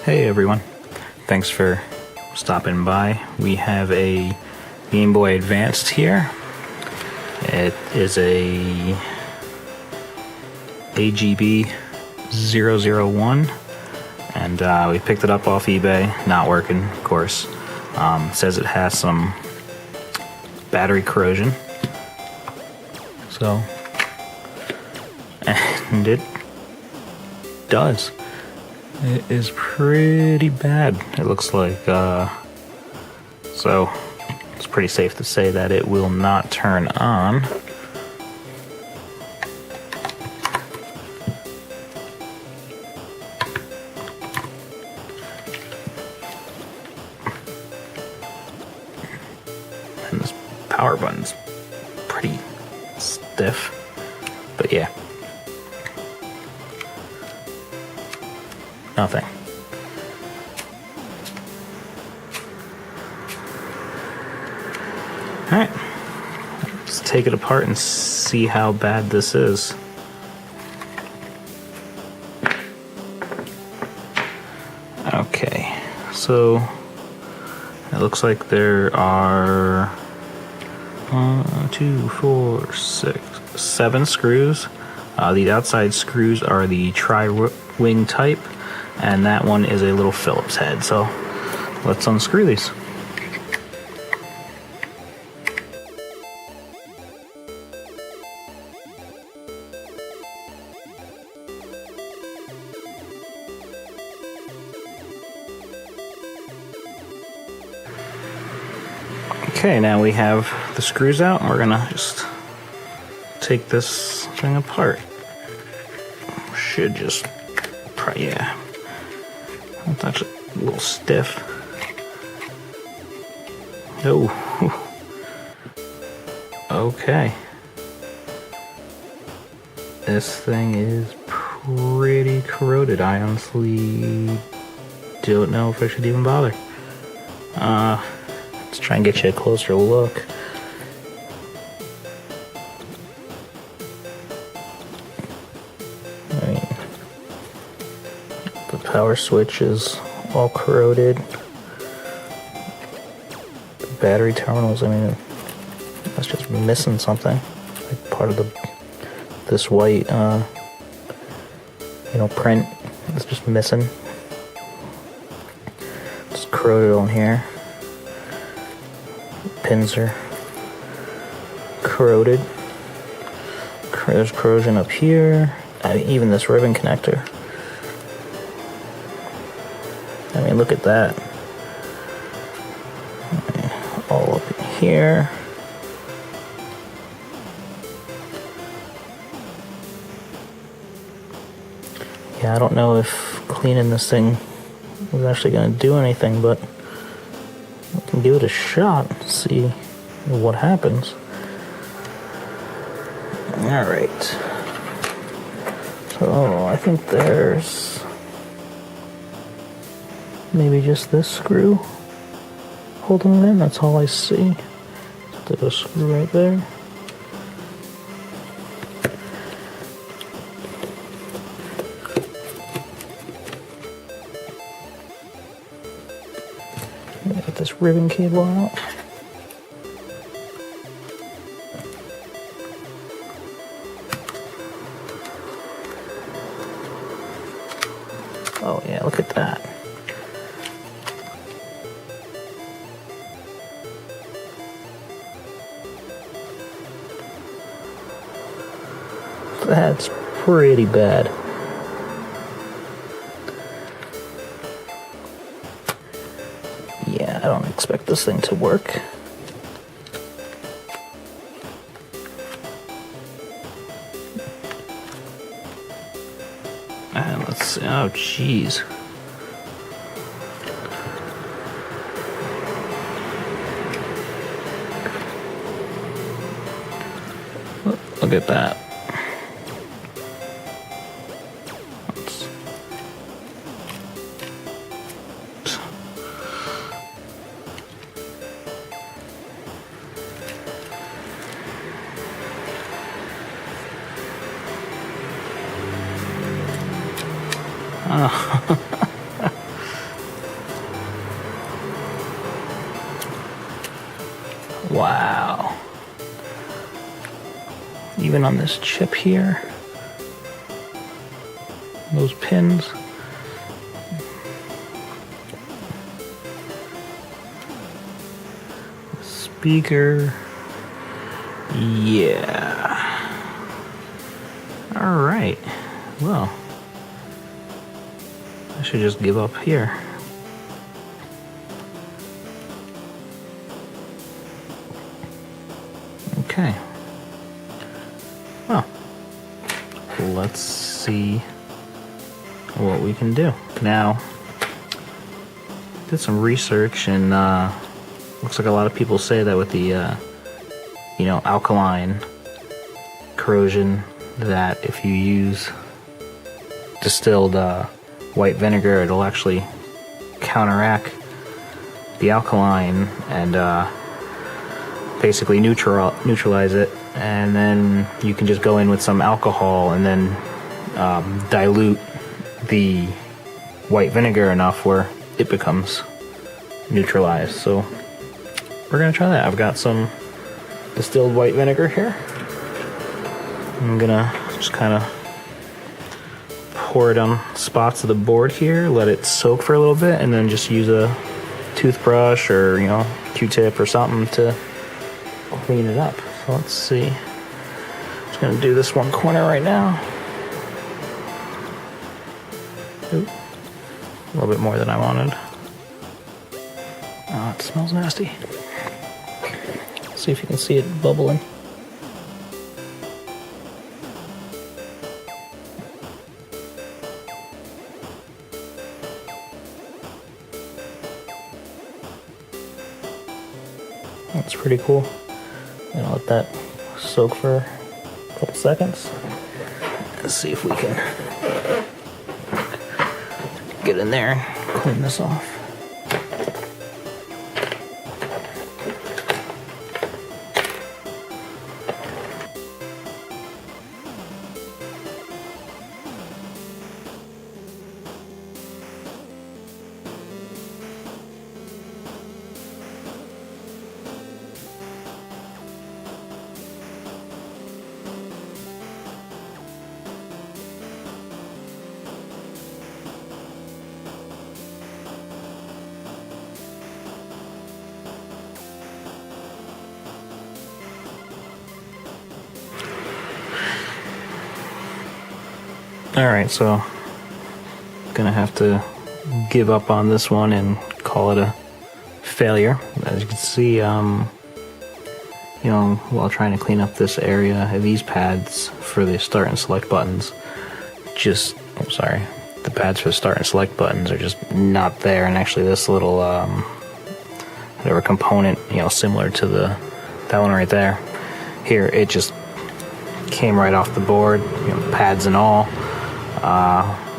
Hey everyone, thanks for stopping by. We have a Gameboy Advance here. It is a AGB-001 and we picked it up off eBay. Not working, of course. It says it has some battery corrosion. So, and it does. It is pretty bad, it looks like. So it's pretty safe to say that it will not turn on. And this power button's pretty stiff, but yeah. Nothing. Alright, let's take it apart and see how bad this is. Okay, so it looks like there are 7 screws. The outside screws are the tri-wing type, and that one is a little Phillips head. So let's unscrew these. Okay, now we have the screws out, and we're gonna just take this thing apart. Should just, yeah. That's a little stiff. Oh. Okay. This thing is pretty corroded. I honestly don't know if I should even bother. Let's try and get you a closer look. The power switch is all corroded. The battery terminals, I mean, that's just missing something. Like part of this white, print is just missing. It's corroded on here. Pins are corroded. There's corrosion up here. Even this ribbon connector. I mean, look at that. All up in here. Yeah, I don't know if cleaning this thing is actually going to do anything, but we can give it a shot and see what happens. Alright. So, I think there's maybe just this screw holding it in. That's all I see. There's a screw right there. Get this ribbon cable out. Oh yeah, look at that. That's pretty bad. Yeah, I don't expect this thing to work. And let's see. Oh, jeez. Look at that. even on this chip here. Those pins. Speaker. Yeah. Alright. Well, I should just give up here. Okay. Well, let's see what we can do. Now, did some research, and looks like a lot of people say that with the you know, alkaline corrosion, that if you use distilled white vinegar, it'll actually counteract the alkaline and basically neutralize it, and then you can just go in with some alcohol and then dilute the white vinegar enough where it becomes neutralized. So we're gonna try that. I've got some distilled white vinegar here. I'm gonna just kind of pour it on spots of the board here, let it soak for a little bit, and then just use a toothbrush or, you know, Q-tip or something to clean it up. So let's see. Just gonna do this one corner right now. Ooh, a little bit more than I wanted. Oh, it smells nasty. See if you can see it bubbling. That's pretty cool. And I'll let that soak for a couple seconds. Let's see if we can get in there and clean this off. Alright, so gonna have to give up on this one and call it a failure. As you can see, you know, while trying to clean up this area, these pads for the start and select buttons just, I'm sorry, the pads for the start and select buttons are just not there, and actually this little whatever component, you know, similar to that one right there, here, it just came right off the board, you know, pads and all.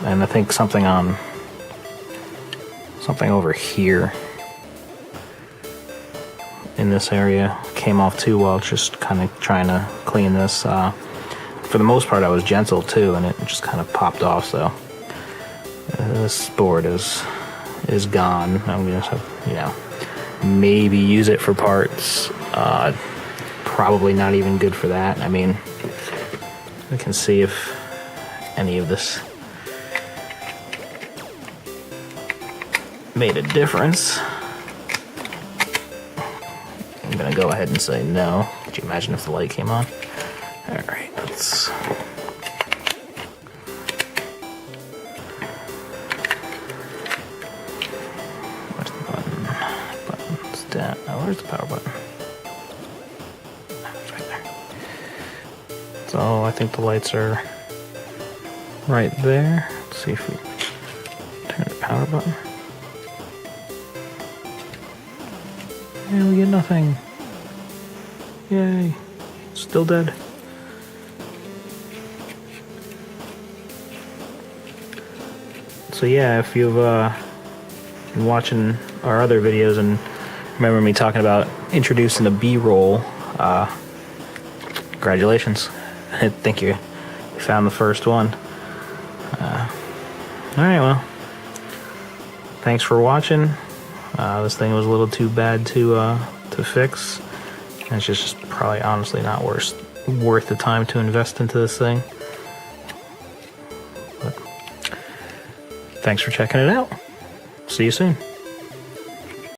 And I think something over here in this area came off too while just kind of trying to clean this. For the most part I was gentle too, and it just kind of popped off, so this board is gone. I'm gonna have, you know, maybe use it for parts. Probably not even good for that. I mean, we can see if any of this made a difference. I'm gonna go ahead and say no. Could you imagine if the light came on? Alright, let's... Where's the button? Button's down. Oh, where's the power button? It's right there. So I think the lights are right there. Let's see if we turn the power button. And we get nothing. Yay. Still dead. So yeah, if you've been watching our other videos and remember me talking about introducing the B-roll, congratulations. I think you found the first one. Alright, well, thanks for watching. This thing was a little too bad to fix. It's just probably honestly not worth worth the time to invest into this thing. But thanks for checking it out. See you soon.